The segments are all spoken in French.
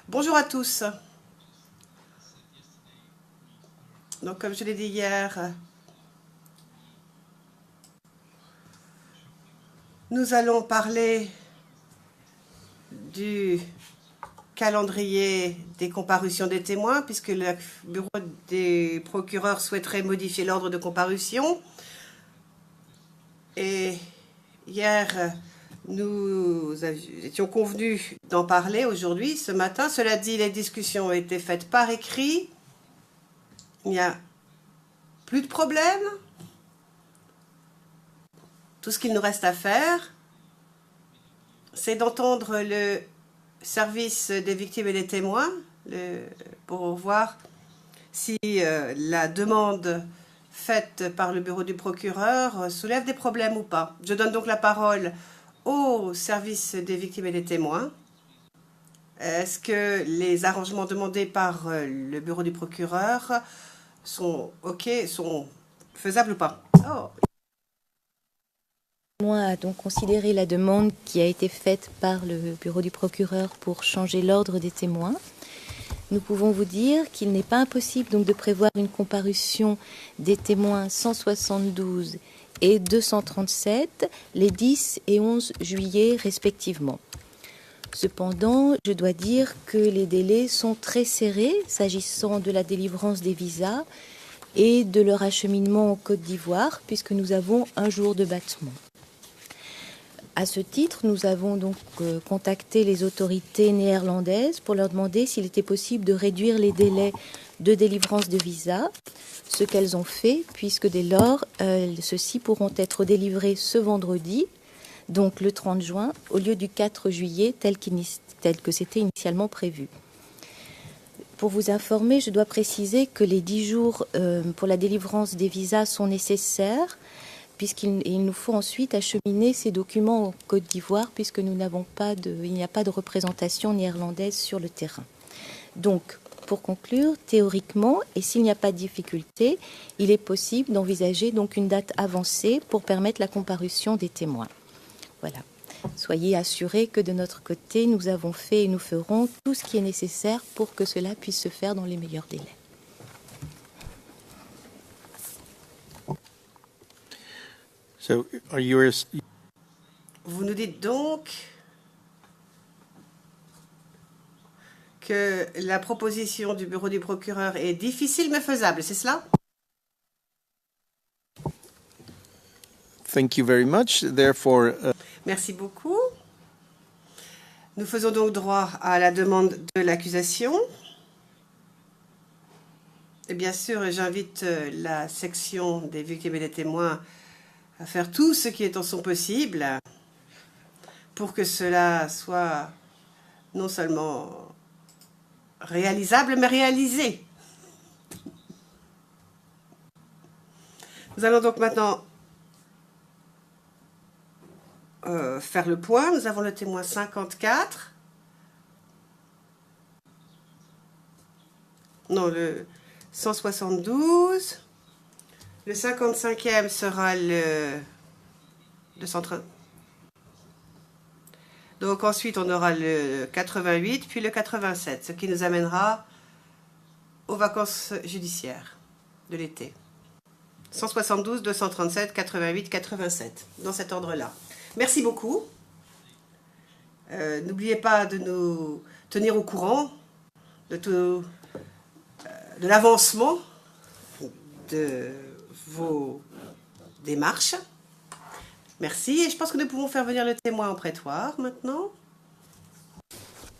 Bonjour à tous. Donc, comme je l'ai dit hier, nous allons parler du calendrier des comparutions des témoins, puisque le bureau des procureurs souhaiterait modifier l'ordre de comparution. Et hier, nous étions convenus d'en parler aujourd'hui, ce matin. Cela dit, les discussions ont été faites par écrit. Il n'y a plus de problème. Tout ce qu'il nous reste à faire, c'est d'entendre le service des victimes et des témoins pour voir si la demande faite par le bureau du procureur soulève des problèmes ou pas. Je donne donc la parole au service des victimes et des témoins. Est-ce que les arrangements demandés par le bureau du procureur sont OK, sont faisables ou pas? A donc considéré la demande qui a été faite par le bureau du procureur pour changer l'ordre des témoins. Nous pouvons vous dire qu'il n'est pas impossible donc de prévoir une comparution des témoins 172 et 237 les 10 et 11 juillet respectivement. Cependant, je dois dire que les délais sont très serrés s'agissant de la délivrance des visas et de leur acheminement en Côte d'Ivoire, puisque nous avons un jour de battement. À ce titre, nous avons donc contacté les autorités néerlandaises pour leur demander s'il était possible de réduire les délais de délivrance de visa, ce qu'elles ont fait, puisque dès lors, ceux-ci pourront être délivrés ce vendredi, donc le 30 juin, au lieu du 4 juillet, tel que c'était initialement prévu. Pour vous informer, je dois préciser que les 10 jours pour la délivrance des visas sont nécessaires, puisqu'il nous faut ensuite acheminer ces documents en Côte d'Ivoire, puisque il n'y a pas de représentation néerlandaise sur le terrain. Donc, pour conclure, théoriquement, et s'il n'y a pas de difficulté, il est possible d'envisager donc une date avancée pour permettre la comparution des témoins. Voilà. Soyez assurés que de notre côté, nous avons fait et nous ferons tout ce qui est nécessaire pour que cela puisse se faire dans les meilleurs délais. Vous nous dites donc que la proposition du bureau du procureur est difficile mais faisable, c'est cela? Thank you very much. Therefore, Merci beaucoup. Nous faisons donc droit à la demande de l'accusation. Et bien sûr, j'invite la section des victimes et des témoins à faire tout ce qui est en son possible pour que cela soit non seulement réalisable, mais réalisé. Nous allons donc maintenant faire le point. Nous avons le témoin 54. Non, le 172. Le 55e sera le 230. Donc ensuite, on aura le 88, puis le 87, ce qui nous amènera aux vacances judiciaires de l'été. 172, 237, 88, 87, dans cet ordre-là. Merci beaucoup. N'oubliez pas de nous tenir au courant de l'avancement de vos démarches. Merci. Et je pense que nous pouvons faire venir le témoin en prétoire maintenant.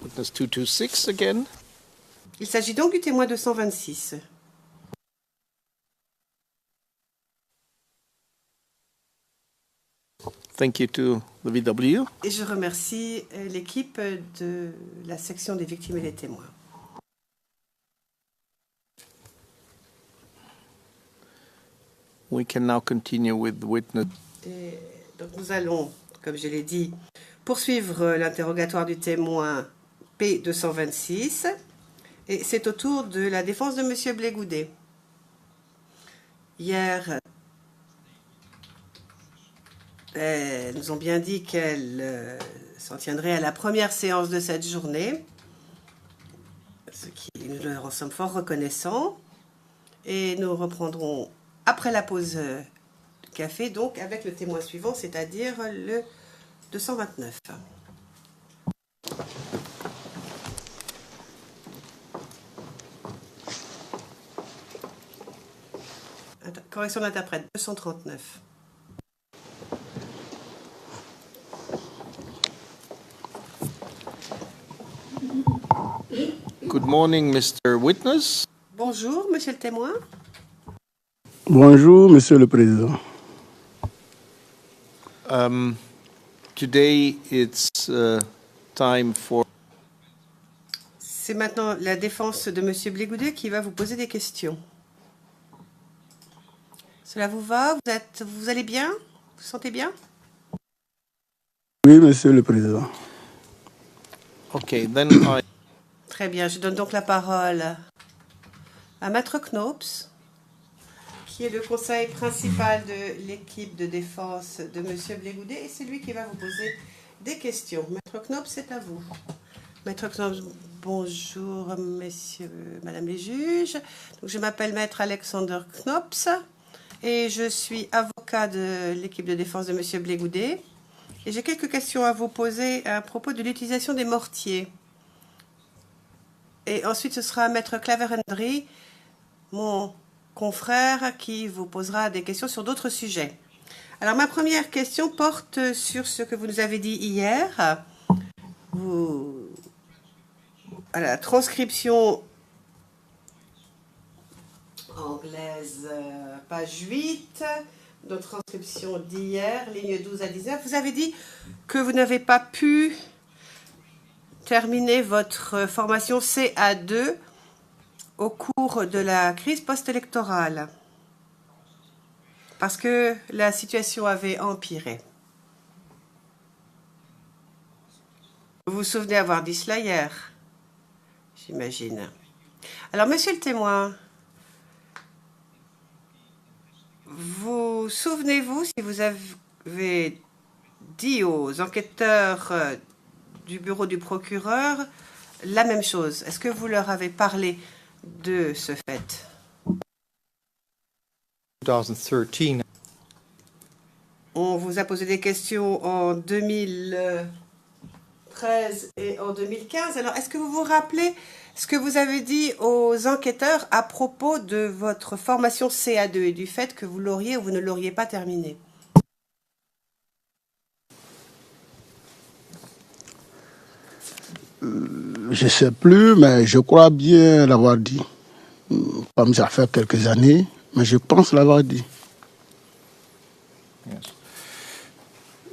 witness 226 again. Il s'agit donc du témoin 226. Thank you to the VW. Et je remercie l'équipe de la section des victimes et des témoins. We can now continue with the witness. Et donc nous allons, comme je l'ai dit, poursuivre l'interrogatoire du témoin P226. Et c'est au tour de la défense de M. Blégoudet. Hier, elles nous ont bien dit qu'elles s'en tiendraient à la première séance de cette journée. nous leur en sommes fort reconnaissants. Et nous reprendrons après la pause de café, donc avec le témoin suivant, c'est-à-dire le 229. Correction d'interprète, 239. Good morning, Mr. Witness. Bonjour, monsieur le témoin. Bonjour, Monsieur le Président. Today it's time for C'est maintenant la défense de monsieur Blégoudet qui va vous poser des questions. Cela vous va? Vous allez bien? Vous vous sentez bien? Oui, Monsieur le Président. Okay, then Très bien, je donne donc la parole à Maître Knops, qui est le conseil principal de l'équipe de défense de monsieur Blégoudet, et c'est lui qui va vous poser des questions. Maître Knops, c'est à vous. Maître Knops, bonjour, messieurs, madame les juges. Donc, je m'appelle Maître Alexander Knops et je suis avocat de l'équipe de défense de monsieur Blégoudet. Et j'ai quelques questions à vous poser à propos de l'utilisation des mortiers. Et ensuite, ce sera Maître Claver-Hendry, mon confrère, qui vous posera des questions sur d'autres sujets. Alors, ma première question porte sur ce que vous nous avez dit hier. À la transcription anglaise, page 8, notre transcription d'hier, ligne 12 à 19, vous avez dit que vous n'avez pas pu terminer votre formation CA2 au cours de la crise post-électorale parce que la situation avait empiré. Vous vous souvenez avoir dit cela hier, j'imagine. Alors, monsieur le témoin, vous souvenez-vous si vous avez dit aux enquêteurs du bureau du procureur la même chose? Est-ce que vous leur avez parlé de ce fait? 2013. On vous a posé des questions en 2013 et en 2015. Alors, est-ce que vous vous rappelez ce que vous avez dit aux enquêteurs à propos de votre formation CA2 et du fait que vous l'auriez ou vous ne l'auriez pas terminée? Je ne sais plus, mais je crois bien l'avoir dit. Comme ça fait quelques années, mais je pense l'avoir dit. Yes.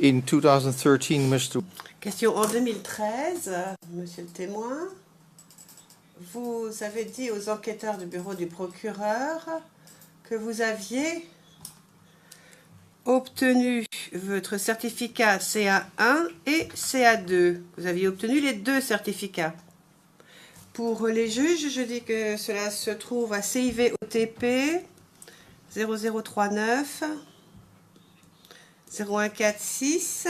In 2013, Mr. Question en 2013, monsieur le témoin. Vous avez dit aux enquêteurs du bureau du procureur que vous aviez obtenu votre certificat CA1 et CA2. Vous aviez obtenu les deux certificats. Pour les juges, je dis que cela se trouve à CIV OTP 0039 0146,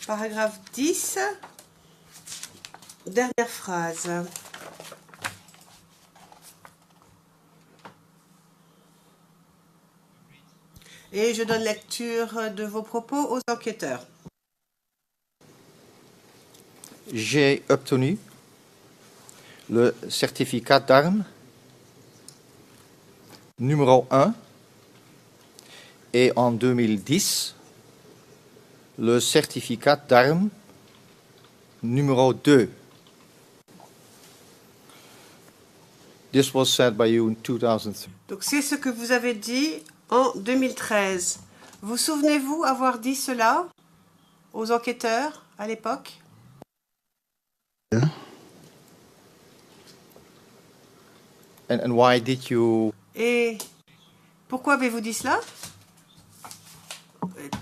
paragraphe 10, dernière phrase. Et je donne lecture de vos propos aux enquêteurs. J'ai obtenu le certificat d'armes numéro 1 et en 2010 le certificat d'armes numéro 2. This was said by you in 2003. Donc c'est ce que vous avez dit en 2013. Vous souvenez-vous avoir dit cela aux enquêteurs à l'époque? And why did you? Et pourquoi avez-vous dit cela?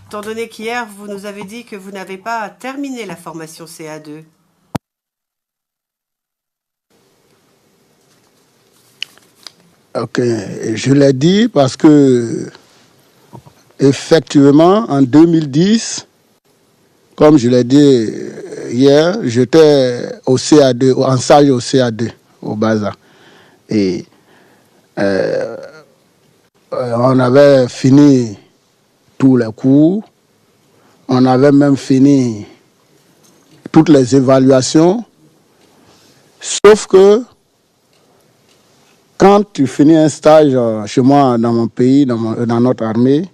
Étant donné qu'hier, vous nous avez dit que vous n'avez pas terminé la formation CA2. Ok, je l'ai dit parce que, effectivement, en 2010, comme je l'ai dit hier, j'étais au CA2, en stage au CA2, au Baza. Et on avait fini tous les cours, on avait même fini toutes les évaluations, sauf que quand tu finis un stage chez moi, dans mon pays, dans notre armée,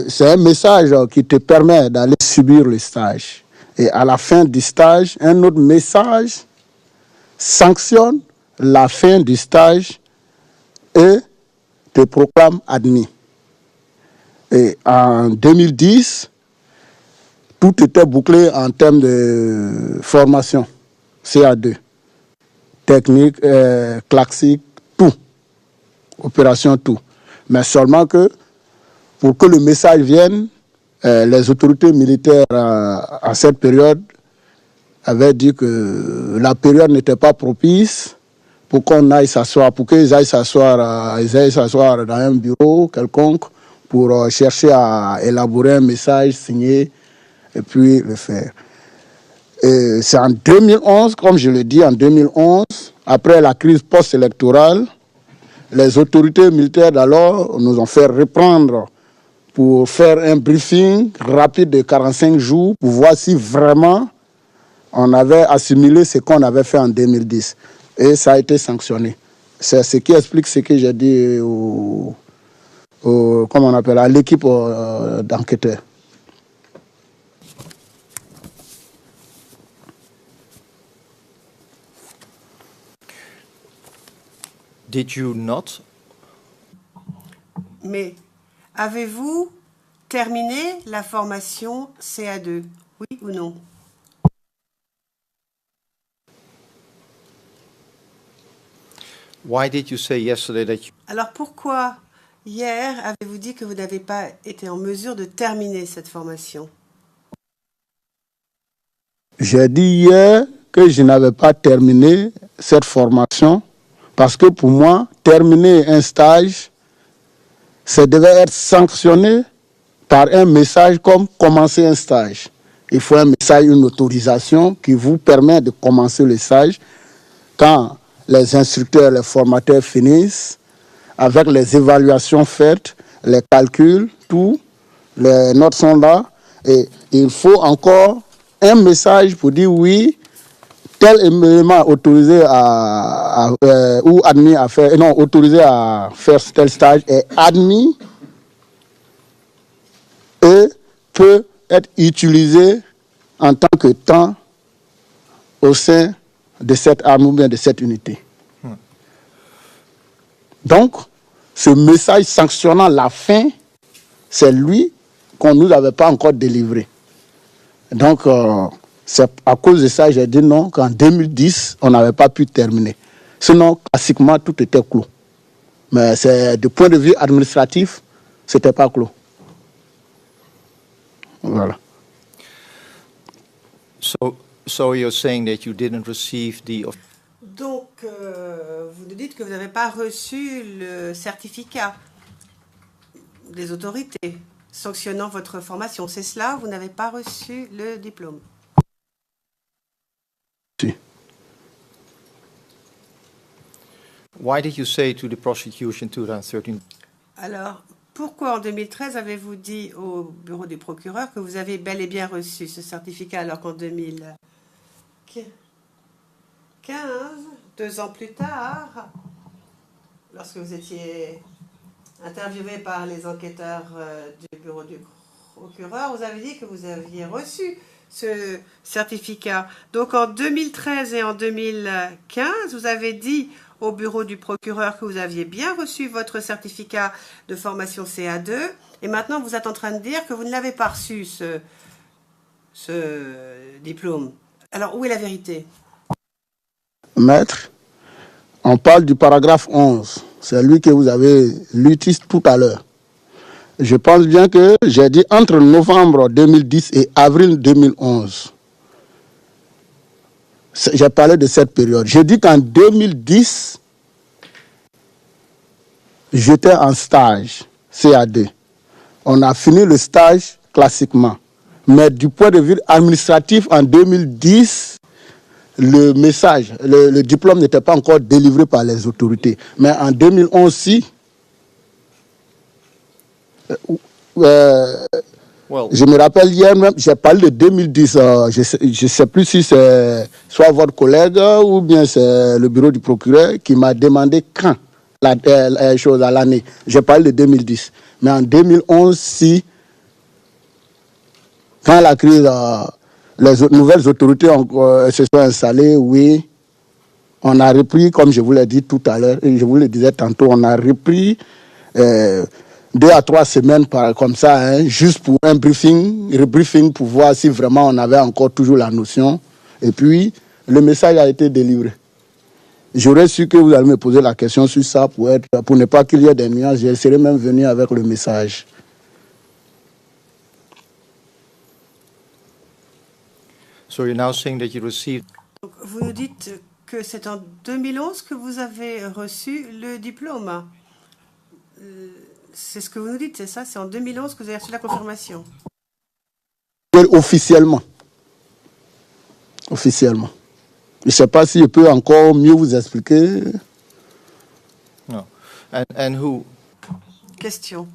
c'est un message qui te permet d'aller subir le stage. Et à la fin du stage, un autre message sanctionne la fin du stage et te proclame admis. Et en 2010, tout était bouclé en termes de formation, CA2, technique, classique, tout, opération, tout. Mais seulement que, pour que le message vienne, les autorités militaires à cette période avaient dit que la période n'était pas propice pour qu'on aille s'asseoir, pour qu'ils aillent s'asseoir dans un bureau quelconque pour chercher à élaborer un message signé et puis le faire. Et c'est en 2011, comme je le dis, en 2011, après la crise post-électorale, les autorités militaires d'alors nous ont fait reprendre pour faire un briefing rapide de 45 jours pour voir si vraiment on avait assimilé ce qu'on avait fait en 2010. Et ça a été sanctionné. C'est ce qui explique ce que j'ai dit comment on appelle, à l'équipe d'enquêteurs. Did you not? Mais avez-vous terminé la formation CA2? Oui ou non? Why did you say yesterday that you... Alors pourquoi hier avez-vous dit que vous n'avez pas été en mesure de terminer cette formation? J'ai dit hier que je n'avais pas terminé cette formation parce que pour moi, terminer un stage, ça devait être sanctionné par un message comme commencer un stage. Il faut un message, une autorisation qui vous permet de commencer le stage quand les instructeurs, les formateurs finissent, avec les évaluations faites, les calculs, tout, les notes sont là, et il faut encore un message pour dire oui, tel élément autorisé ou admis à faire, non, autorisé à faire tel stage est admis et peut être utilisé en tant que temps au sein de cette arme ou bien de cette unité. Donc, ce message sanctionnant la fin, c'est lui qu'on ne nous avait pas encore délivré. Donc, c'est à cause de ça que j'ai dit non, qu'en 2010, on n'avait pas pu terminer. Sinon, classiquement, tout était clos. Mais du point de vue administratif, ce n'était pas clos. Voilà. So you're saying that you didn't receive the... Donc, vous nous dites que vous n'avez pas reçu le certificat des autorités sanctionnant votre formation. C'est cela? Vous n'avez pas reçu le diplôme? Si. Why did you say to the prosecution 2013? Alors, pourquoi en 2013 avez-vous dit au bureau du procureur que vous avez bel et bien reçu ce certificat alors qu'en 2015, 2 ans plus tard, lorsque vous étiez interviewé par les enquêteurs du bureau du procureur, vous avez dit que vous aviez reçu ce certificat. Donc en 2013 et en 2015, vous avez dit au bureau du procureur que vous aviez bien reçu votre certificat de formation CA2 et maintenant vous êtes en train de dire que vous ne l'avez pas reçu ce diplôme. Alors où est la vérité? Maître, on parle du paragraphe 11. C'est lui que vous avez lu tout à l'heure. Je pense bien que j'ai dit entre novembre 2010 et avril 2011. J'ai parlé de cette période. J'ai dit qu'en 2010, j'étais en stage CA2. On a fini le stage classiquement. Mais du point de vue administratif, en 2010, le message, le diplôme n'était pas encore délivré par les autorités. Mais en 2011, si, Well, je me rappelle hier même, j'ai parlé de 2010, je ne sais plus si c'est soit votre collègue ou bien c'est le bureau du procureur qui m'a demandé quand la chose à l'année. J'ai parlé de 2010. Mais en 2011, si, quand la crise, nouvelles autorités se sont installées, oui, on a repris, comme je vous l'ai dit tout à l'heure, et je vous le disais tantôt, on a repris 2 à 3 semaines comme ça, hein, juste pour un rebriefing pour voir si vraiment on avait encore toujours la notion. Et puis, le message a été délivré. J'aurais su que vous allez me poser la question sur ça pour ne pas qu'il y ait des nuances. Je serais même venu avec le message. so you're now saying that you received. Donc, vous nous dites que c'est en 2011 que vous avez reçu le diplôme. C'est ce que vous nous dites, c'est ça? C'est en 2011 que vous avez reçu la confirmation. Officiellement. Officiellement. Je ne sais pas si je peux encore mieux vous expliquer. No. And who? Question.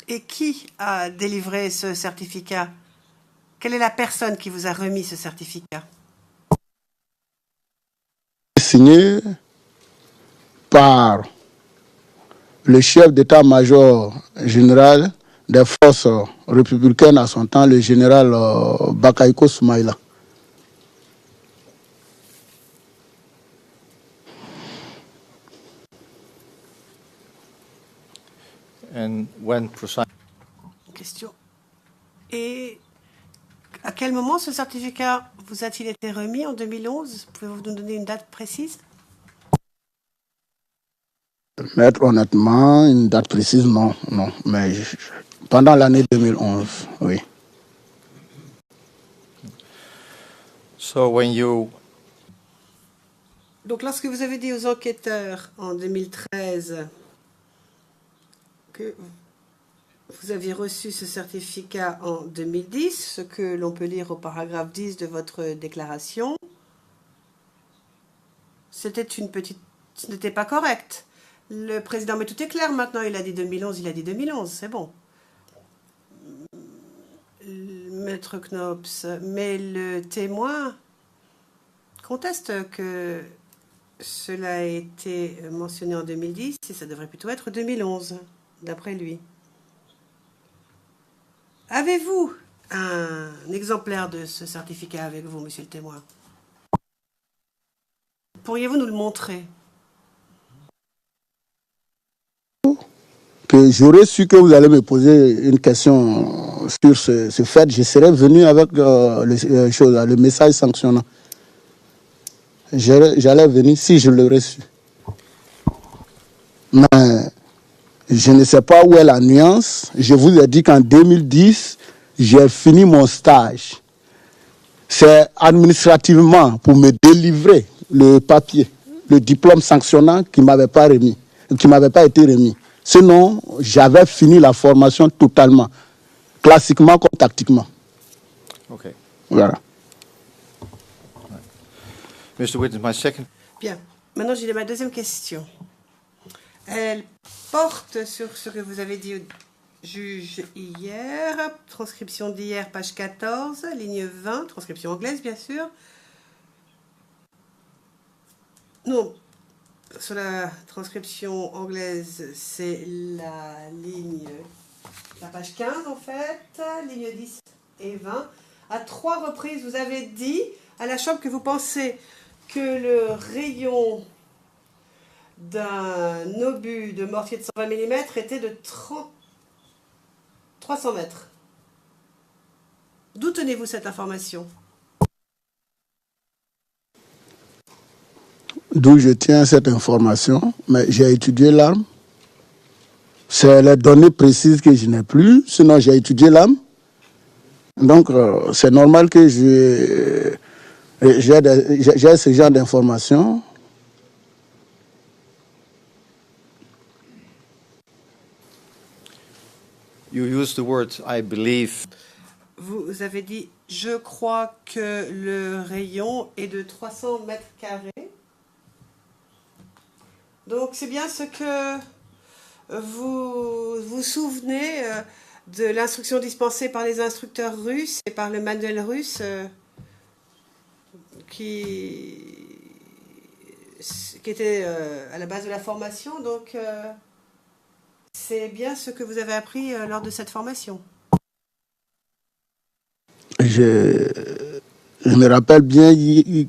Et qui a délivré ce certificat? Quelle est la personne qui vous a remis ce certificat? Signé par le chef d'état-major général des forces républicaines à son temps, le général Bakaïko Soumaïla. And when precisely? Question. Et à quel moment ce certificat vous a-t-il été remis en 2011? Pouvez-vous nous donner une date précise? Maître, honnêtement, une date précise, non. Mais pendant l'année 2011, oui. So when you. Donc, lorsque vous avez dit aux enquêteurs en 2013 que vous aviez reçu ce certificat en 2010, ce que l'on peut lire au paragraphe 10 de votre déclaration, ce n'était pas correct. Le président, mais tout est clair maintenant, il a dit 2011, c'est bon. Maître Knops, mais le témoin conteste que cela a été mentionné en 2010 et ça devrait plutôt être 2011, d'après lui. Avez-vous un exemplaire de ce certificat avec vous, monsieur le témoin? Pourriez-vous nous le montrer? Que j'aurais su que vous allez me poser une question sur ce fait, je serais venu avec le message sanctionnant. J'allais venir si je l'aurais su. Mais je ne sais pas où est la nuance. Je vous ai dit qu'en 2010, j'ai fini mon stage. C'est administrativement pour me délivrer le papier, le diplôme sanctionnant qui ne m'avait pas été remis. Sinon, j'avais fini la formation totalement, classiquement comme tactiquement. Okay. Voilà. Mr. Witness, my second. Bien. Maintenant, j'ai ma deuxième question. Elle porte sur ce que vous avez dit au juge hier, transcription d'hier, page 14, ligne 20, transcription anglaise, bien sûr. Non, sur la transcription anglaise, c'est la page 15 en fait, ligne 10 et 20. À 3 reprises, vous avez dit à la chambre que vous pensez que le rayon d'un obus de mortier de 120 mm était de 300 mètres. D'où tenez-vous cette information? D'où je tiens cette information, mais j'ai étudié l'arme. C'est les données précises que je n'ai plus, sinon j'ai étudié l'arme. Donc c'est normal que j'ai ce genre d'informations. You use the word I believe. Vous avez dit, je crois que le rayon est de 300 mètres carrés. Donc c'est bien ce que vous vous souvenez de l'instruction dispensée par les instructeurs russes et par le manuel russe qui, qui était à la base de la formation. Donc c'est bien ce que vous avez appris lors de cette formation. Je me rappelle bien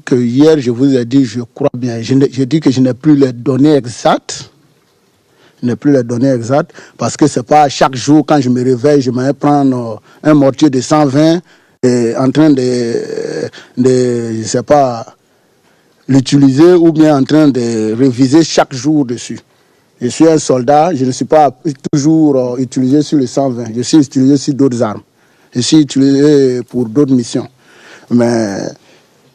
que hier, je vous ai dit, je crois bien. Je dis que je n'ai plus les données exactes. Je n'ai plus les données exactes parce que c'est pas chaque jour quand je me réveille, je vais prendre un mortier de 120 et en train je sais pas, l'utiliser ou bien en train de réviser chaque jour dessus. Je suis un soldat, je ne suis pas toujours utilisé sur le 120. Je suis utilisé sur d'autres armes. Je suis utilisé pour d'autres missions. Mais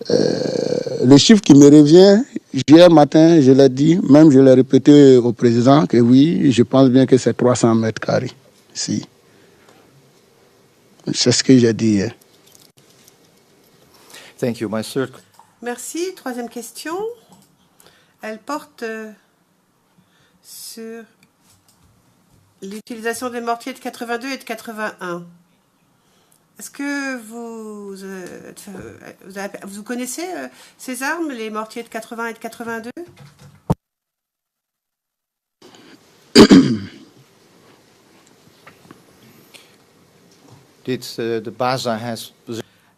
le chiffre qui me revient, hier matin, je l'ai dit, même je l'ai répété au président, que oui, je pense bien que c'est 300 mètres carrés. Si. C'est ce que j'ai dit hier. Thank you. My third Merci. Troisième question. Elle porte sur l'utilisation des mortiers de 82 et de 81. Est-ce que vous connaissez ces armes, les mortiers de 80 et de 82? the BASA has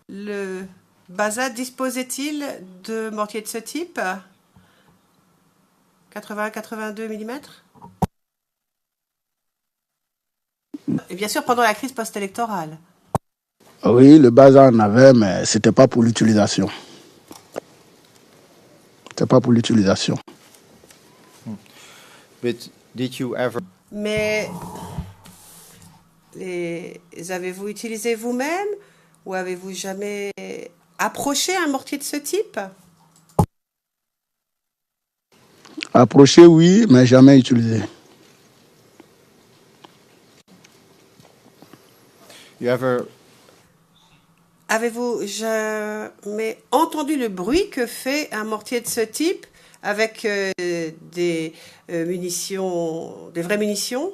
Le BASA disposait-il de mortiers de ce type? 80-82 mm? Et bien sûr, pendant la crise post-électorale. Oui, le bazar en avait, mais ce n'était pas pour l'utilisation. C'était pas pour l'utilisation. But did you ever Mais les avez-vous utilisé vous-même ou avez-vous jamais approché un mortier de ce type? Approché, oui, mais jamais utilisé. you ever Avez-vous jamais entendu le bruit que fait un mortier de ce type avec des munitions, des vraies munitions?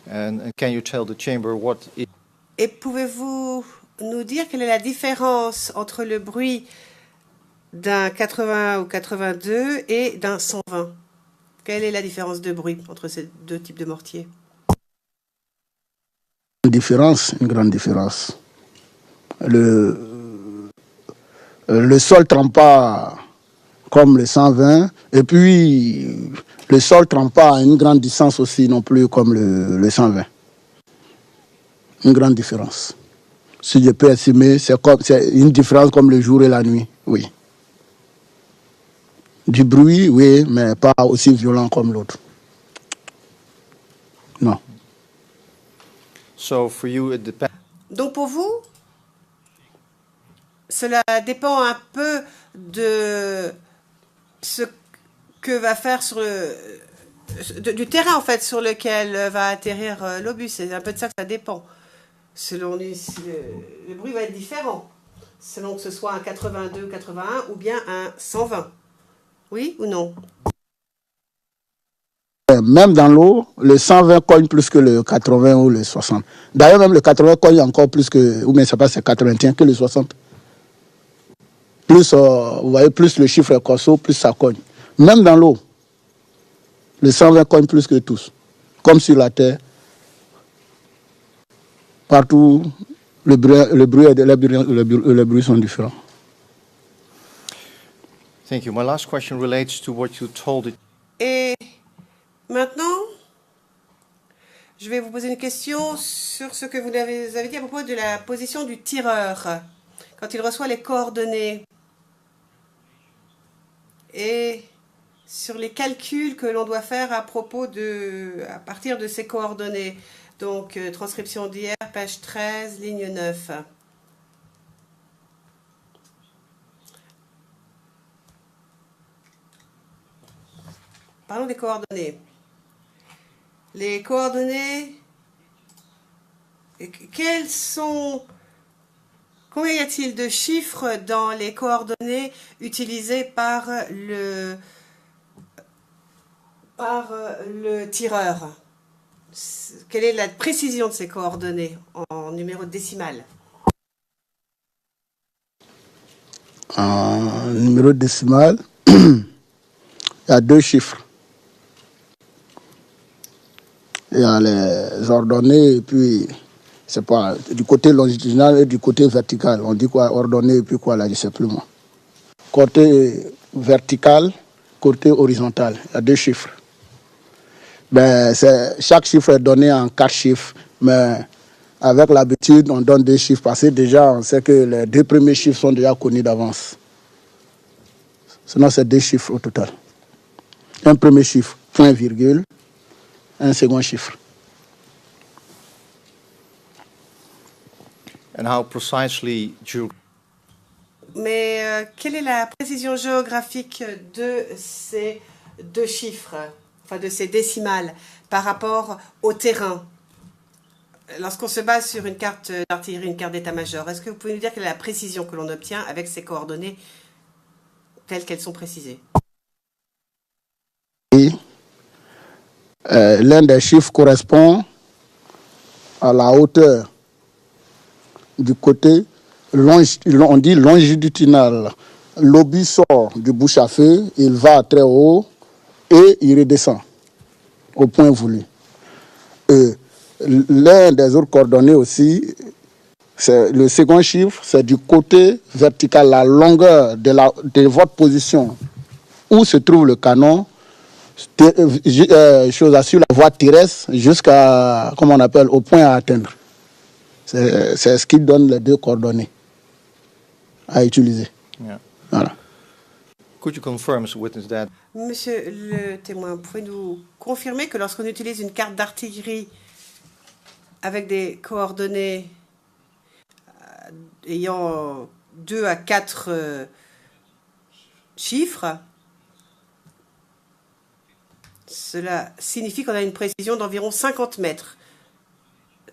and can you tell the chamber what it Et pouvez-vous nous dire quelle est la différence entre le bruit d'un 80 ou 82 et d'un 120? Quelle est la différence de bruit entre ces deux types de mortiers? Une grande différence. Le sol ne trempe pas comme le 120, et puis le sol ne trempe pas à une grande distance aussi non plus comme le 120. Une grande différence. Si je peux estimer, c'est une différence comme le jour et la nuit, oui. Du bruit, oui, mais pas aussi violent comme l'autre. Non. so for you it depends Donc pour vous, cela dépend un peu de ce que va faire du terrain en fait sur lequel va atterrir l'obus. C'est un peu de ça que ça dépend. Selon le bruit va être différent, selon que ce soit un 82, 81 ou bien un 120. Oui ou non? Même dans l'eau, le 120 cogne plus que le 80 ou le 60. D'ailleurs, même le 80 cogne encore plus que, ou bien ça passe c'est 81 que le 60. Plus, vous voyez, plus le chiffre est corso, plus ça cogne. Même dans l'eau, le 120 cogne plus que tous. Comme sur la terre, partout, les bruits sont différents. Thank you. My last question relates to what you told it. Et maintenant, je vais vous poser une question sur ce que vous avez dit à propos de la position du tireur quand il reçoit les coordonnées et sur les calculs que l'on doit faire à partir de ces coordonnées. Donc, transcription d'hier, page 13, ligne 9. Parlons des coordonnées. les coordonnées, combien y a-t-il de chiffres dans les coordonnées utilisées par le tireur? Quelle est la précision de ces coordonnées en numéro décimal? En numéro décimal, il y a 2 chiffres. Il y a les ordonnées et puis, c'est pas, du côté longitudinal et du côté vertical. On dit quoi, ordonnées et puis quoi là, je ne sais plus moi. Côté vertical, côté horizontal, il y a 2 chiffres. Ben, chaque chiffre est donné en 4 chiffres, mais avec l'habitude, on donne 2 chiffres parce que déjà, on sait que les 2 premiers chiffres sont déjà connus d'avance. Sinon, c'est 2 chiffres au total. Un premier chiffre, point virgule, un second chiffre. And how precisely Mais quelle est la précision géographique de ces 2 chiffres, enfin de ces décimales, par rapport au terrain? Lorsqu'on se base sur une carte d'artillerie, une carte d'état-major, est-ce que vous pouvez nous dire quelle est la précision que l'on obtient avec ces coordonnées telles qu'elles sont précisées? Et l'un des chiffres correspond à la hauteur du côté, on dit longitudinal. L'obus sort du bouche à feu, il va très haut et il redescend au point voulu. L'un des autres coordonnées aussi, c'est le second chiffre, c'est du côté vertical, la longueur de votre position où se trouve le canon, chose sur la voie terrestre jusqu'à, comment on appelle, au point à atteindre. C'est ce qui donne les 2 coordonnées à utiliser. Yeah. Voilà. Could you confirm, Mr. Witness, that Monsieur le témoin, pouvez-nous confirmer que lorsqu'on utilise une carte d'artillerie avec des coordonnées ayant 2 à 4 chiffres, cela signifie qu'on a une précision d'environ 50 mètres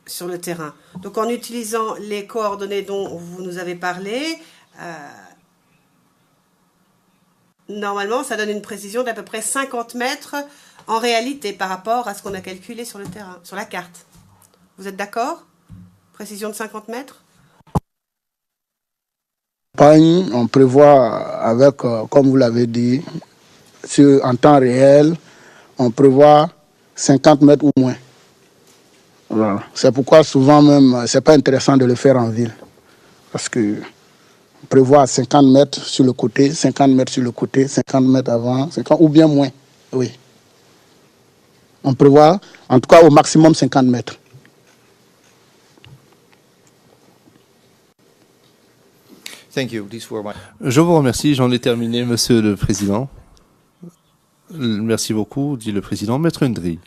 sur le terrain. Donc en utilisant les coordonnées dont vous nous avez parlé, normalement ça donne une précision d'à peu près 50 mètres en réalité par rapport à ce qu'on a calculé sur le terrain, sur la carte. Vous êtes d'accord? Précision de 50 mètres? On prévoit avec, comme vous l'avez dit, en temps réel, on prévoit 50 mètres ou moins. Voilà. C'est pourquoi souvent même, c'est pas intéressant de le faire en ville. Parce que on prévoit 50 mètres sur le côté, 50 mètres sur le côté, 50 mètres avant, 50, ou bien moins. Oui. On prévoit, en tout cas, au maximum 50 mètres. Thank you. These were my... Je vous remercie, j'en ai terminé, Monsieur le Président. Merci beaucoup, dit le Président. Maître Ndri.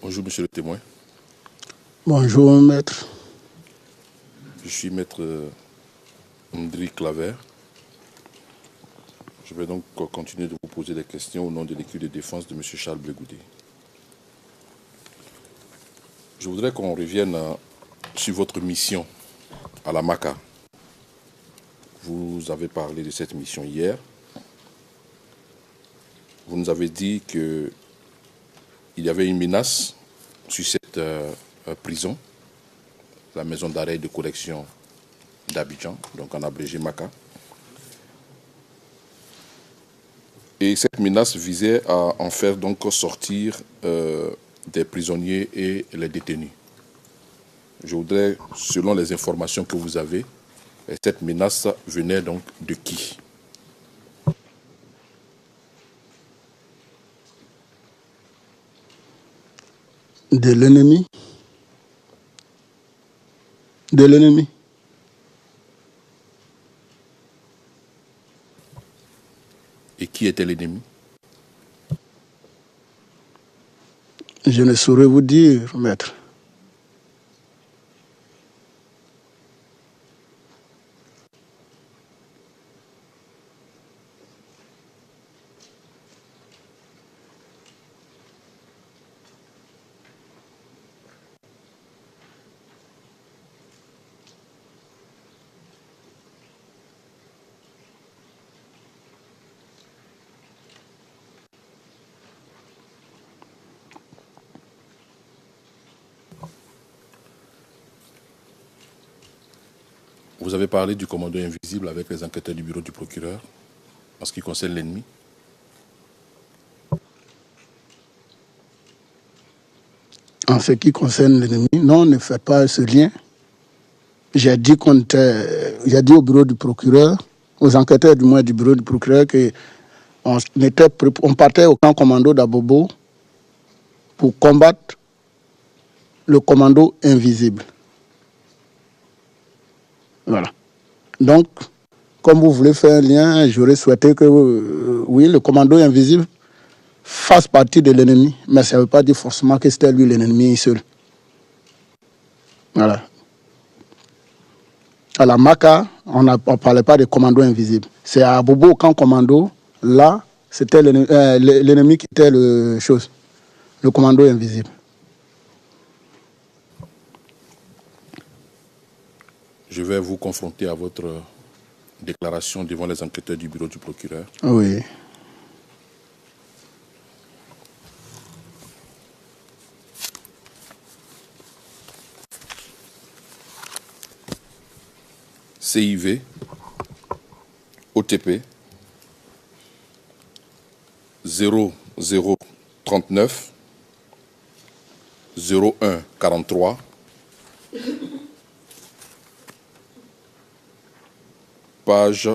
Bonjour, monsieur le témoin. Bonjour, maître. Je suis maître Ndri Claver. Je vais donc continuer de vous poser des questions au nom de l'équipe de défense de monsieur Charles Blegoudé. Je voudrais qu'on revienne sur votre mission à la MACA. Vous avez parlé de cette mission hier. Vous nous avez dit qu'il y avait une menace sur cette prison, la maison d'arrêt et de correction d'Abidjan, donc en abrégé MACA. Et cette menace visait à en faire donc sortir des prisonniers et les détenus. Je voudrais, selon les informations que vous avez, cette menace venait donc de qui? De l'ennemi. De l'ennemi. Et qui était l'ennemi? Je ne saurais vous dire, maître. Vous avez parlé du commando invisible avec les enquêteurs du bureau du procureur en ce qui concerne l'ennemi. En ce qui concerne l'ennemi, non, ne faites pas ce lien. J'ai dit au bureau du procureur, aux enquêteurs du moins du bureau du procureur, qu'on partait au camp commando d'Abobo pour combattre le commando invisible. Voilà. Donc, comme vous voulez faire un lien, j'aurais souhaité que, oui, le commando invisible fasse partie de l'ennemi, mais ça ne veut pas dire forcément que c'était lui l'ennemi seul. Voilà. À la Maka, on ne parlait pas de commando invisible. C'est à Abobo, au camp commando, là, c'était l'ennemi qui était le commando invisible. Je vais vous confronter à votre déclaration devant les enquêteurs du bureau du procureur. Oui. CIV, OTP, 0039, 0143, page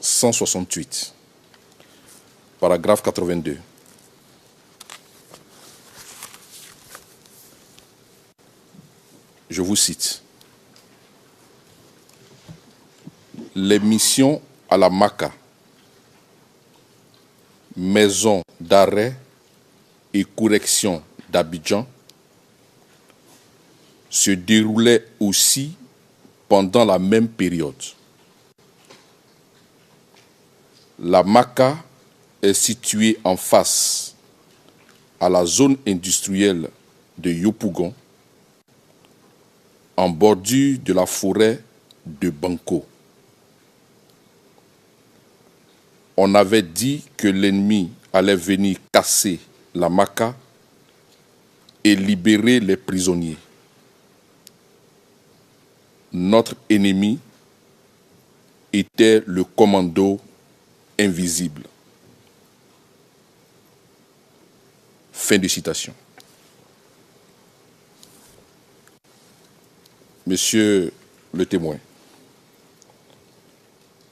168, paragraphe 82. Je vous cite. Les missions à la Maka, maison d'arrêt et correction d'Abidjan, se déroulaient aussi pendant la même période. La Maka est située en face à la zone industrielle de Yopougon, en bordure de la forêt de Banco. On avait dit que l'ennemi allait venir casser la Maka et libérer les prisonniers. Notre ennemi était le commando invisible. Fin de citation. Monsieur le témoin,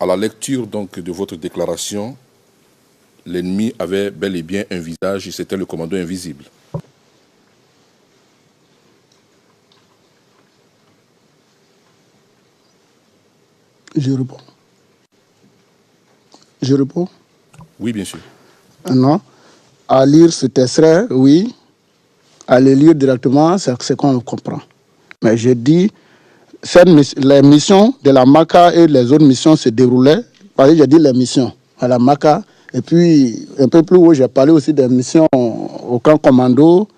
à la lecture donc de votre déclaration, l'ennemi avait bel et bien un visage et c'était le commando invisible. Je réponds. Je réponds? Oui, bien sûr. Non. À lire ce extrait, oui. À le lire directement, c'est qu'on le comprend. Mais je dis, les missions de la Maka et les autres missions se déroulaient. Parce que j'ai dit les missions à la Maka. Et puis, un peu plus haut, j'ai parlé aussi des missions au camp commando.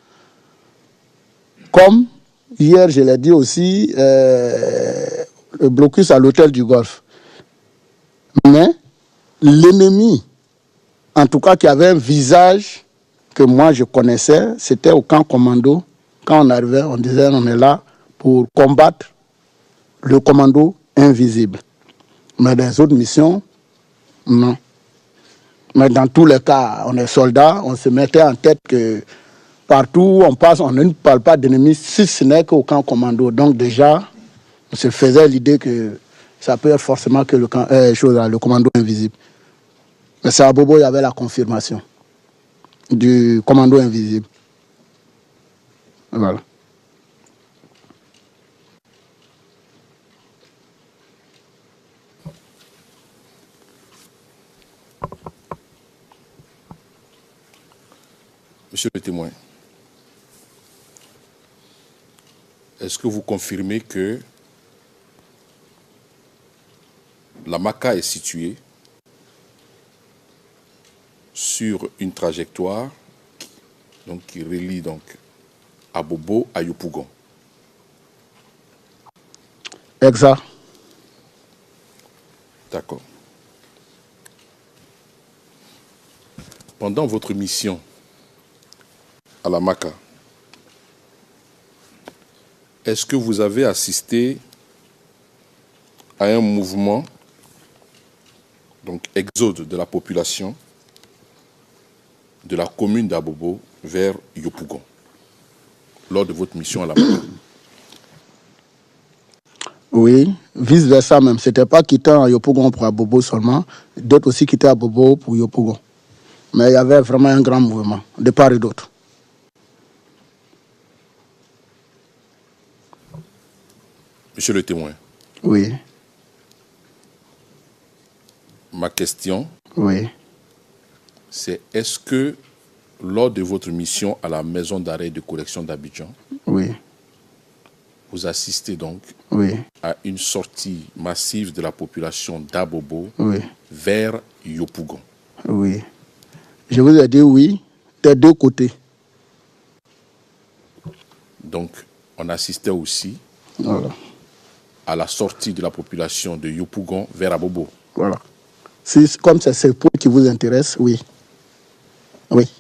Comme hier, je l'ai dit aussi, le blocus à l'hôtel du Golfe. Mais l'ennemi, en tout cas qui avait un visage que moi je connaissais, c'était au camp commando. Quand on arrivait, on disait on est là pour combattre le commando invisible. Mais les autres missions, non. Mais dans tous les cas, on est soldats, on se mettait en tête que partout où on passe, on ne parle pas d'ennemis, si ce n'est qu'au camp commando. Donc déjà, on se faisait l'idée que ça peut être forcément que le commando invisible. Mais c'est à Bobo, il y avait la confirmation du commando invisible. Voilà. Monsieur le témoin, est-ce que vous confirmez que la Maka est située sur une trajectoire donc, qui relie donc, Abobo à Yopougon? Exact. D'accord. Pendant votre mission à la Maka, est-ce que vous avez assisté à un mouvement, donc exode de la population de la commune d'Abobo vers Yopougon lors de votre mission à la Maka? Oui, vice-versa même. Ce n'était pas quitter Yopougon pour Abobo seulement, d'autres aussi quittaient Abobo pour Yopougon. Mais il y avait vraiment un grand mouvement, de part et d'autre. Monsieur le témoin, Oui, ma question, oui. c'est est-ce que lors de votre mission à la maison d'arrêt de correction d'Abidjan, Oui, vous assistez donc oui, à une sortie massive de la population d'Abobo oui, vers Yopougon? oui. Je vous ai dit oui, des deux côtés. Donc, on assistait aussi Voilà. à la sortie de la population de Yopougon vers Abobo. Voilà. Comme c'est ce point qui vous intéresse, oui. Oui,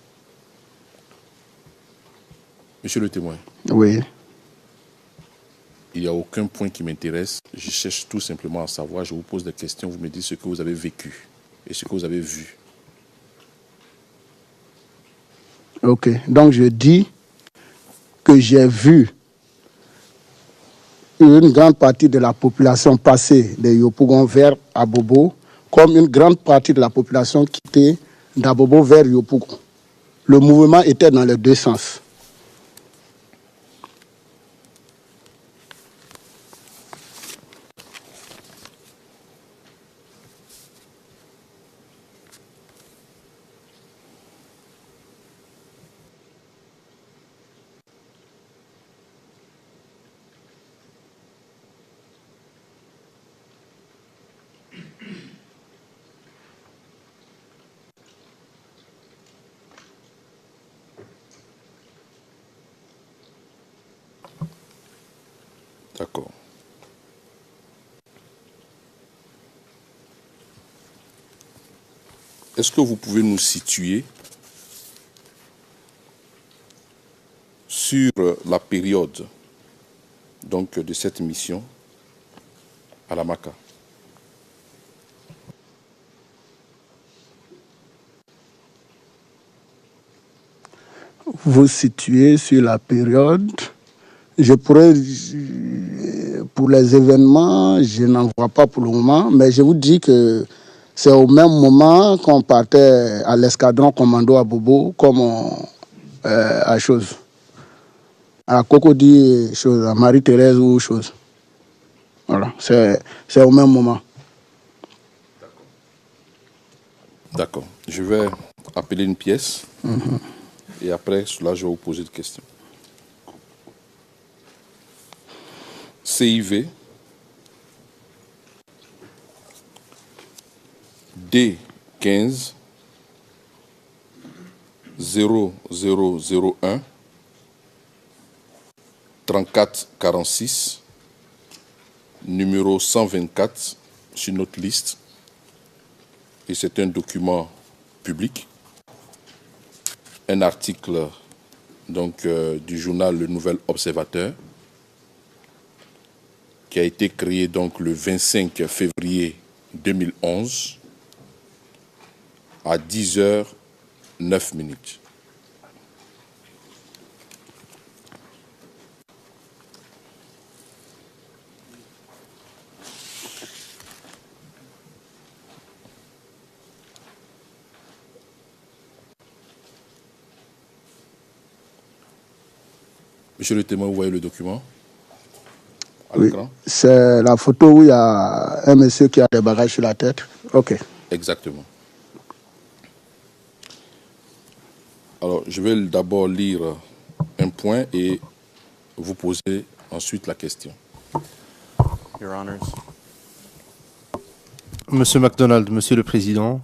Monsieur le témoin, oui. il n'y a aucun point qui m'intéresse. Je cherche tout simplement à savoir. Je vous pose des questions. Vous me dites ce que vous avez vécu et ce que vous avez vu. Ok. Donc je dis que j'ai vu une grande partie de la population passer de Yopougon vers Abobo, comme une grande partie de la population quitter d'Abobo vers Yopougon. Le mouvement était dans les deux sens. D'accord. Est-ce que vous pouvez nous situer sur la période donc, de cette mission à la Maka? Vous situez sur la période. Je pourrais, pour les événements, je n'en vois pas pour le moment, mais je vous dis que c'est au même moment qu'on partait à l'escadron commando à Bobo, comme à chose. À Cocody, chose, à Marie-Thérèse ou chose. Voilà, c'est au même moment. D'accord. Je vais appeler une pièce et après cela, je vais vous poser des questions. CIV D15 0001 3446 numéro 124 sur notre liste et c'est un document public, un article donc du journal Le Nouvel Observateur qui a été créé donc le 25 février 2011 à 10h09. Monsieur le témoin, vous voyez le document à Oui, l'écran? c'est la photo où il y a un monsieur qui a des bagages sur la tête. Ok. Exactement. Alors, je vais d'abord lire un point et vous poser ensuite la question. Your Honors. Monsieur MacDonald, Monsieur le Président,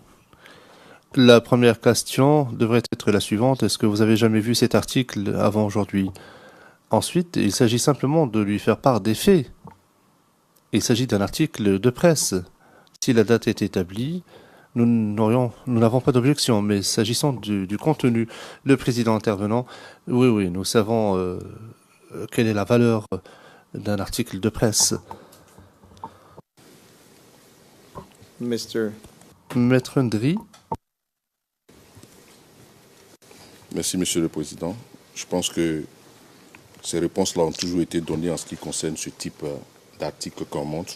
la première question devrait être la suivante. Est-ce que vous avez jamais vu cet article avant aujourd'hui? Ensuite, il s'agit simplement de lui faire part des faits. Il s'agit d'un article de presse. Si la date est établie, nous n'avons pas d'objection, mais s'agissant du contenu, le président intervenant, oui, nous savons quelle est la valeur d'un article de presse. Mr. Maître Ndri, Merci, Monsieur le Président. Je pense que ces réponses-là ont toujours été données en ce qui concerne ce type d'article qu'on montre.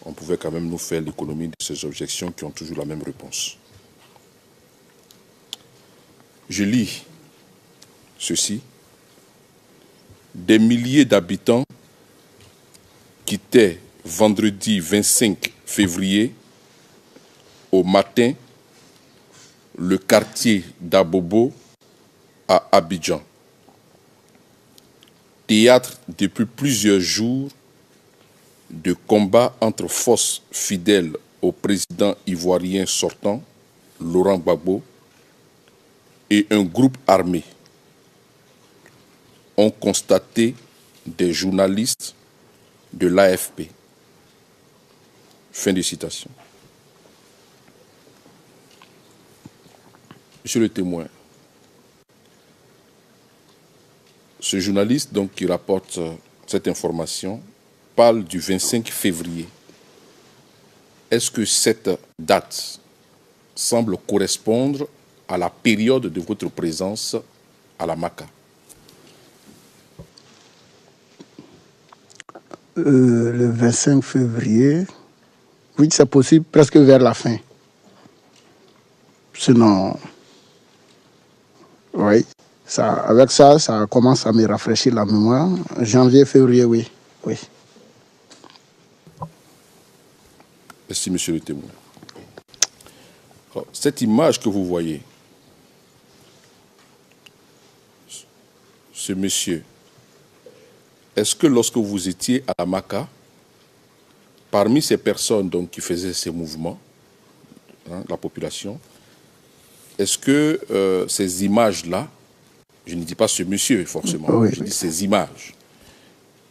On pouvait quand même nous faire l'économie de ces objections qui ont toujours la même réponse. Je lis ceci. Des milliers d'habitants quittaient vendredi 25 février au matin le quartier d'Abobo à Abidjan. Théâtre depuis plusieurs jours de combats entre forces fidèles au président ivoirien sortant, Laurent Gbagbo, et un groupe armé ont constaté des journalistes de l'AFP. Fin de citation. Monsieur le témoin, ce journaliste donc, qui rapporte cette information parle du 25 février. Est-ce que cette date semble correspondre à la période de votre présence à la MACA? Le 25 février, oui, c'est possible, presque vers la fin. Sinon, oui, avec ça commence à me rafraîchir la mémoire. Janvier, février, oui. Merci, monsieur le témoin. Alors, cette image que vous voyez, ce monsieur, est-ce que lorsque vous étiez à la MACA, parmi ces personnes donc, qui faisaient ces mouvements, la population, est-ce que ces images-là, je ne dis pas ce monsieur forcément, je dis ces images,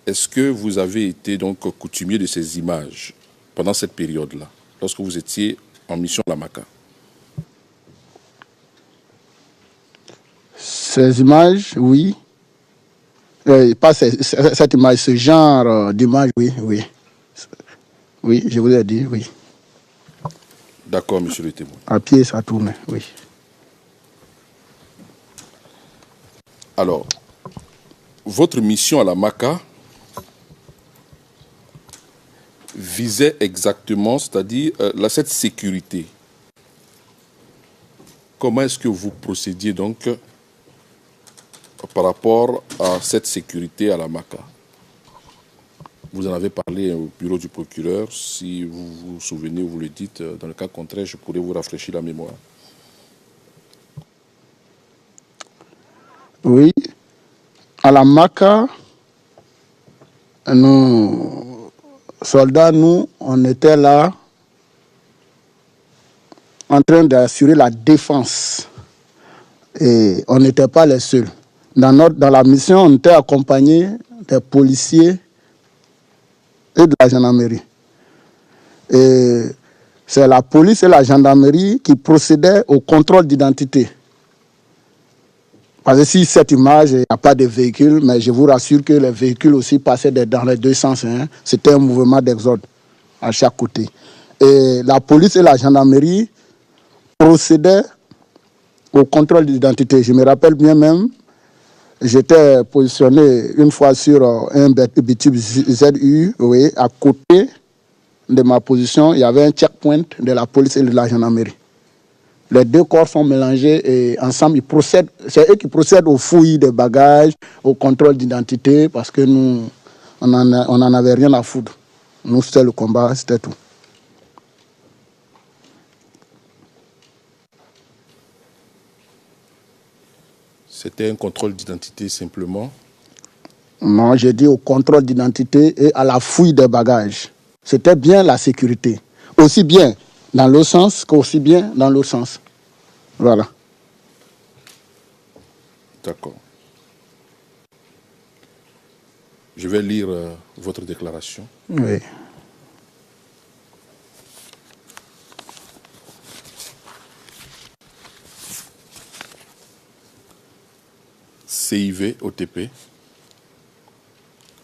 est-ce que vous avez été donc coutumier de ces images pendant cette période-là, lorsque vous étiez en mission à la MACA? Ces images, oui. Pas cette image, ce genre d'image, oui. Oui, je vous ai dit, oui. D'accord, monsieur le témoin. À pied, ça tourne, oui. Alors, votre mission à la MACA visait exactement, c'est-à-dire cette sécurité. Comment est-ce que vous procédiez donc par rapport à cette sécurité à la MACA? Vous en avez parlé au bureau du procureur. Si vous vous souvenez, vous le dites. Dans le cas contraire, je pourrais vous rafraîchir la mémoire. Oui. À la MACA, nous, soldats, on était là en train d'assurer la défense. Et on n'était pas les seuls. Dans la mission, on était accompagnés des policiers et de la gendarmerie. Et c'est la police et la gendarmerie qui procédaient au contrôle d'identité. Parce que si cette image, il n'y a pas de véhicule, mais je vous rassure que les véhicules aussi passaient dans les deux sens. C'était un mouvement d'exode à chaque côté. Et la police et la gendarmerie procédaient au contrôle d'identité. Je me rappelle bien même, j'étais positionné une fois sur un bitume ZU, oui, à côté de ma position, il y avait un checkpoint de la police et de la gendarmerie. Les deux corps sont mélangés et ensemble, c'est eux qui procèdent aux fouilles des bagages, au contrôle d'identité, parce que nous, on n'en avait rien à foutre. Nous, c'était le combat, c'était tout. C'était un contrôle d'identité simplement? Non, j'ai dit au contrôle d'identité et à la fouille des bagages. C'était bien la sécurité. Aussi bien dans l'autre sens qu'aussi bien dans l'autre sens. Voilà. D'accord. Je vais lire votre déclaration. Oui. CIV OTP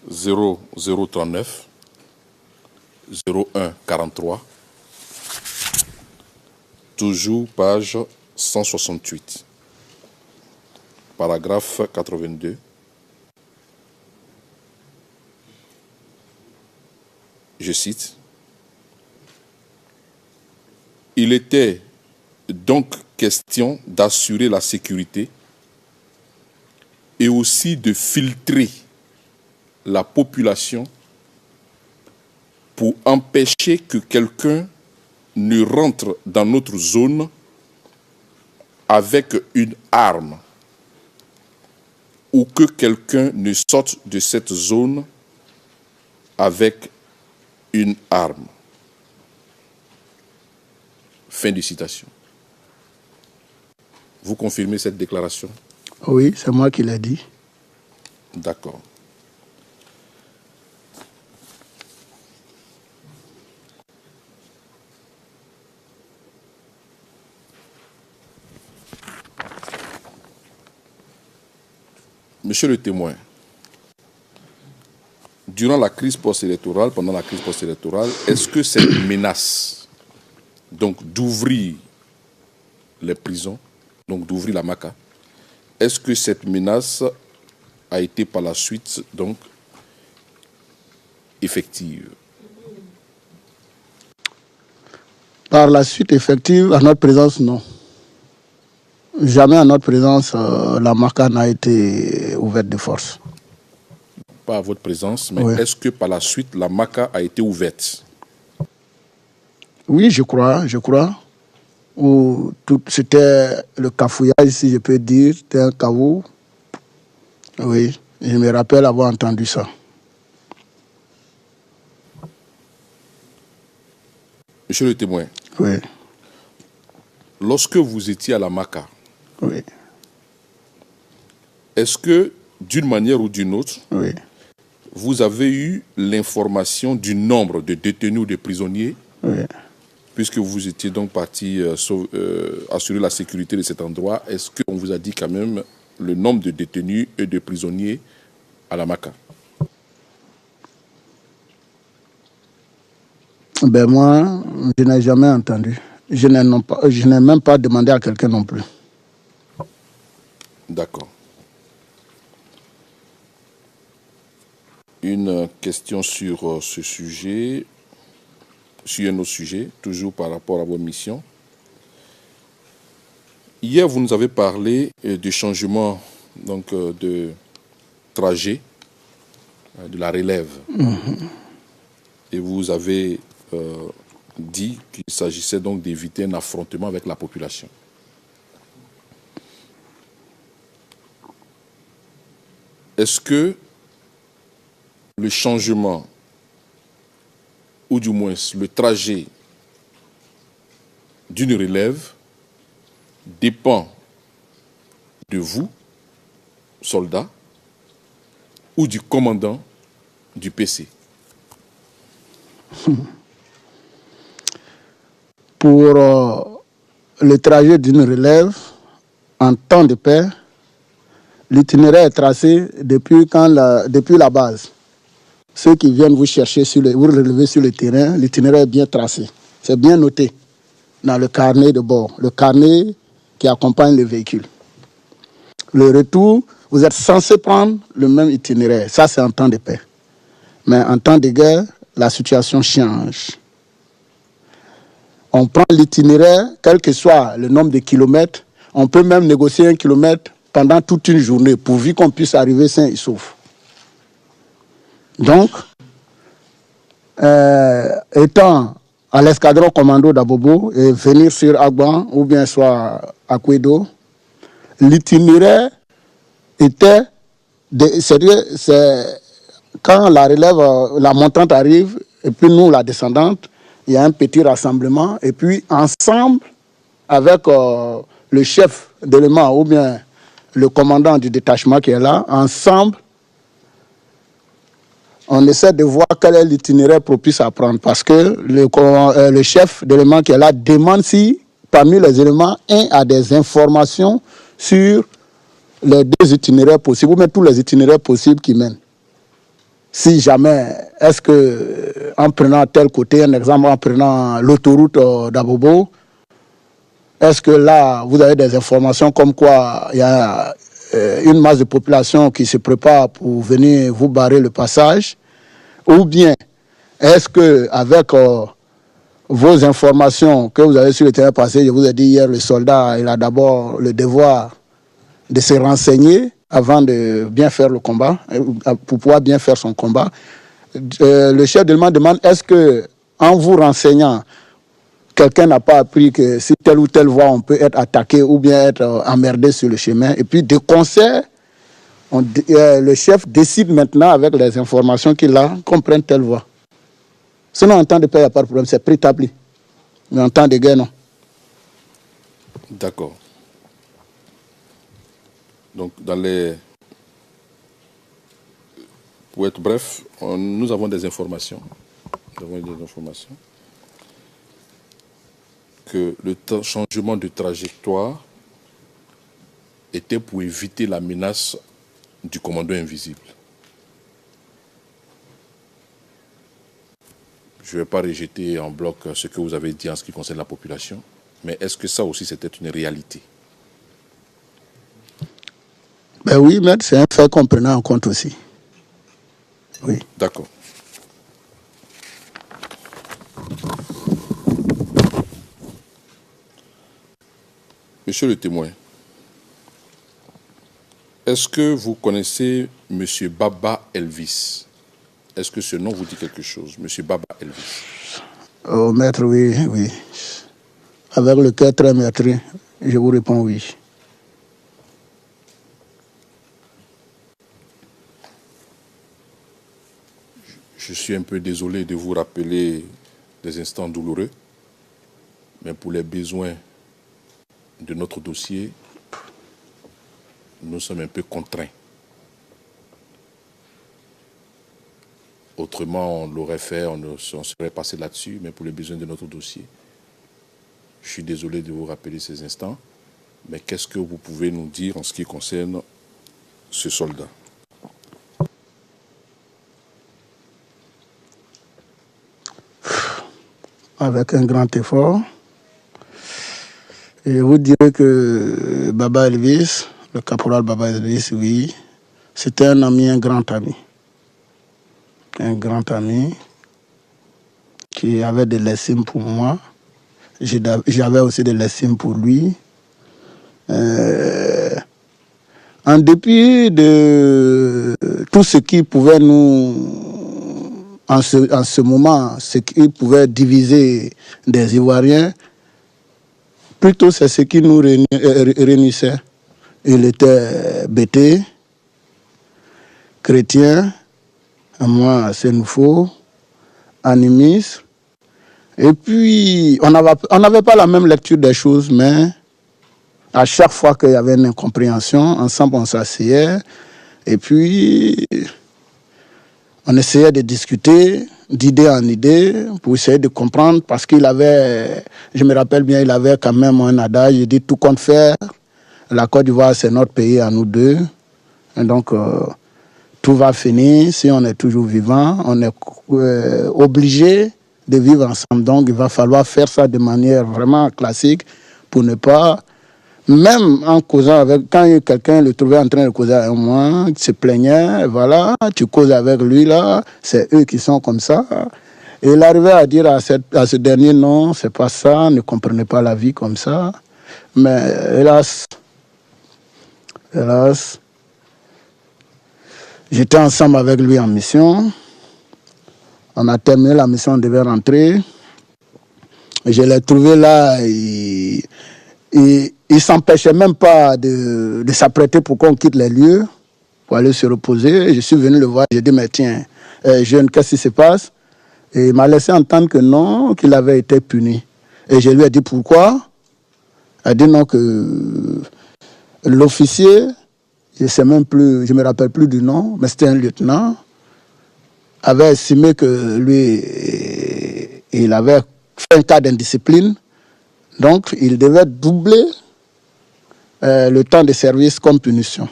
0039 0143, toujours page 168, paragraphe 82. Je cite: il était donc question d'assurer la sécurité et aussi de filtrer la population pour empêcher que quelqu'un ne rentre dans notre zone avec une arme ou que quelqu'un ne sorte de cette zone avec une arme. Fin de citation. Vous confirmez cette déclaration? Oui, c'est moi qui l'ai dit. D'accord. Monsieur le témoin, durant la crise post-électorale, pendant la crise post-électorale, est-ce que cette menace, donc d'ouvrir les prisons, donc d'ouvrir la MACA, est-ce que cette menace a été par la suite donc effective? Par la suite, effective, à notre présence, non. Jamais à notre présence, la MACA n'a été ouverte de force. Pas à votre présence, mais oui. Est-ce que par la suite, la MACA a été ouverte? Oui, je crois. C'était le cafouillage, si je peux dire, c'était un caveau. Oui, je me rappelle avoir entendu ça. Monsieur le témoin, oui. Lorsque vous étiez à la MACA, oui. Est-ce que, d'une manière ou d'une autre, oui. vous avez eu l'information du nombre de détenus ou de prisonniers, oui. Puisque vous étiez donc parti assurer la sécurité de cet endroit, est-ce qu'on vous a dit quand même le nombre de détenus et de prisonniers à la MACA? Ben moi, je n'ai jamais entendu. Je n'ai même pas demandé à quelqu'un non plus. D'accord. Une question sur ce sujet, sur un autre sujet, toujours par rapport à vos missions. Hier, vous nous avez parlé du changement donc, de trajet de la relève. Et vous avez dit qu'il s'agissait donc d'éviter un affrontement avec la population. Est-ce que le changement, ou du moins le trajet d'une relève, dépend de vous, soldats, ou du commandant du PC? Pour le trajet d'une relève, en temps de paix, l'itinéraire est tracé depuis la base. Ceux qui viennent vous chercher, vous relever sur le terrain, l'itinéraire est bien tracé. C'est bien noté dans le carnet de bord, le carnet qui accompagne le véhicule. Le retour, vous êtes censé prendre le même itinéraire. Ça, c'est en temps de paix. Mais en temps de guerre, la situation change. On prend l'itinéraire, quel que soit le nombre de kilomètres. On peut même négocier 1 kilomètre pendant toute une journée, pourvu qu'on puisse arriver sain et sauf. Donc, étant à l'escadron commando d'Abobo et venir sur Agban ou bien soit à Kwedo, l'itinéraire était, c'est quand la relève, la montante arrive, et puis nous, la descendante, il y a un petit rassemblement, et puis ensemble, avec le chef d'élément ou bien le commandant du détachement qui est là, ensemble, on essaie de voir quel est l'itinéraire propice à prendre, parce que le chef d'élément qui est là demande si, parmi les éléments, un a des informations sur les 2 itinéraires possibles, ou même tous les itinéraires possibles qui mènent. Si jamais, est-ce que, en prenant tel côté, un exemple, en prenant l'autoroute d'Abobo, est-ce que là, vous avez des informations comme quoi il y a une masse de population qui se prépare pour venir vous barrer le passage? Ou bien, est-ce que avec vos informations que vous avez sur le terrain passé, je vous ai dit hier, le soldat, il a d'abord le devoir de se renseigner avant de bien faire le combat, pour pouvoir bien faire son combat. Le chef d'élément demande, est-ce que, en vous renseignant, quelqu'un n'a pas appris que si telle ou telle voie, on peut être attaqué ou bien être emmerdé sur le chemin. Et puis, de concert, le chef décide maintenant, avec les informations qu'il a, qu'on prenne telle voie. Sinon, en temps de paix, il n'y a pas de problème, c'est préétabli. Mais en temps de guerre, non. D'accord. Donc, pour être bref, nous avons des informations. Que le changement de trajectoire était pour éviter la menace du commando invisible. Je ne vais pas rejeter en bloc ce que vous avez dit en ce qui concerne la population, mais est-ce que ça aussi c'était une réalité? Ben oui, mais c'est un fait qu'on prenait en compte aussi. Oui. D'accord. Monsieur le témoin, est-ce que vous connaissez M. Baba Elvis? Est-ce que ce nom vous dit quelque chose, M. Baba Elvis? Oh, maître, oui, oui. Avec le cœur très meurtri, je vous réponds oui. Je suis un peu désolé de vous rappeler des instants douloureux, mais pour les besoins de notre dossier, nous sommes un peu contraints. Autrement, on l'aurait fait, on serait passé là-dessus, mais pour les besoins de notre dossier, je suis désolé de vous rappeler ces instants, mais qu'est-ce que vous pouvez nous dire en ce qui concerne ce soldat? Avec un grand effort, je vous dirais que Baba Elvis, le caporal Baba Elvis, oui, c'était un ami, un grand ami. Un grand ami qui avait de l'estime pour moi. J'avais aussi de l'estime pour lui. En dépit de tout ce qui pouvait nous... En ce moment, ce qui pouvait diviser des Ivoiriens, plutôt c'est ce qui nous réunissait. Il était bêté, chrétien, moi c'est nouveau, animiste. Et puis, on n'avait pas la même lecture des choses, mais à chaque fois qu'il y avait une incompréhension, ensemble on s'asseyait. Et puis... on essayait de discuter d'idée en idée pour essayer de comprendre parce qu'il avait, je me rappelle bien, il avait quand même un adage, il dit tout compte faire, la Côte d'Ivoire c'est notre pays à nous deux, et donc tout va finir, si on est toujours vivant, on est obligé de vivre ensemble, donc il va falloir faire ça de manière vraiment classique pour ne pas... Même en causant avec, quand quelqu'un le trouvait en train de causer avec moi, il se plaignait, voilà, tu causes avec lui là, c'est eux qui sont comme ça. Et il arrivait à dire à ce dernier, non, c'est pas ça, ne comprenez pas la vie comme ça. Mais hélas, j'étais ensemble avec lui en mission. On a terminé la mission, on devait rentrer. Je l'ai trouvé là, il s'empêchait même pas de s'apprêter pour qu'on quitte les lieux, pour aller se reposer. Je suis venu le voir, j'ai dit, mais tiens, jeune, qu'est-ce qui se passe? Et il m'a laissé entendre que non, qu'il avait été puni. Et je lui ai dit pourquoi. Il a dit non, que l'officier, je me rappelle plus du nom, mais c'était un lieutenant, avait estimé que lui, il avait fait un cas d'indiscipline, donc il devait doubler le temps de service comme punition.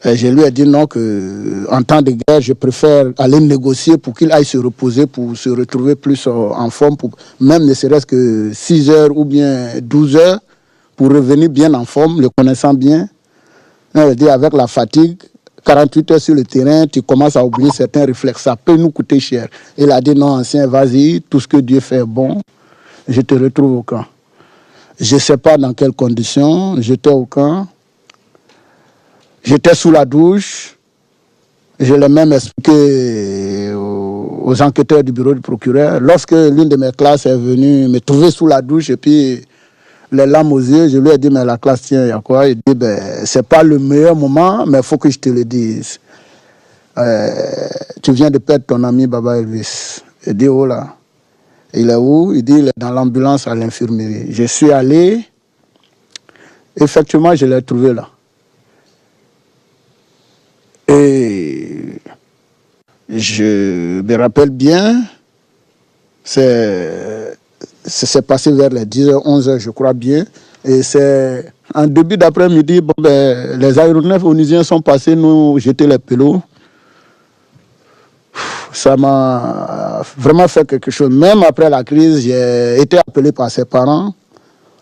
Je lui ai dit non, qu'en temps de guerre, je préfère aller négocier pour qu'il aille se reposer, pour se retrouver plus en forme, pour, même ne serait-ce que 6 heures ou bien 12 heures, pour revenir bien en forme, le connaissant bien. Je lui ai dit, avec la fatigue, 48 heures sur le terrain, tu commences à oublier certains réflexes, ça peut nous coûter cher. Il a dit non, ancien, vas-y, tout ce que Dieu fait est bon, je te retrouve au camp. Je ne sais pas dans quelles conditions, j'étais au camp. J'étais sous la douche, je l'ai même expliqué aux enquêteurs du bureau du procureur. Lorsque l'une de mes classes est venue me trouver sous la douche et puis les larmes aux yeux, je lui ai dit, mais la classe, tiens, il y a quoi? Il dit, ben, c'est pas le meilleur moment, mais il faut que je te le dise. Tu viens de perdre ton ami Baba Elvis. Il dit, oh là, il est où? Il dit, il est dans l'ambulance à l'infirmerie. Je suis allé, effectivement, je l'ai trouvé là. Et je me rappelle bien, c'est passé vers les 10h, 11h, je crois bien. Et c'est en début d'après-midi, bon, ben, les aéronefs onusiens sont passés nous jeter les pelots. Ça m'a vraiment fait quelque chose. Même après la crise, j'ai été appelé par ses parents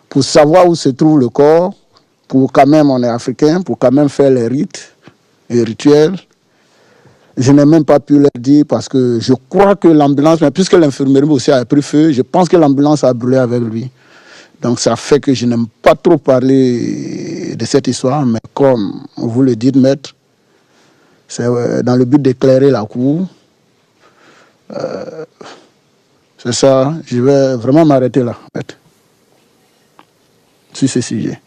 pour savoir où se trouve le corps, pour quand même, on est africain, pour quand même faire les rites et rituels. Je n'ai même pas pu leur dire parce que je crois que l'ambulance, puisque l'infirmerie aussi a pris feu, je pense que l'ambulance a brûlé avec lui. Donc ça fait que je n'aime pas trop parler de cette histoire, mais comme vous le dites, maître, c'est dans le but d'éclairer la cour. C'est ça, je vais vraiment m'arrêter là, maître, sur ce sujet.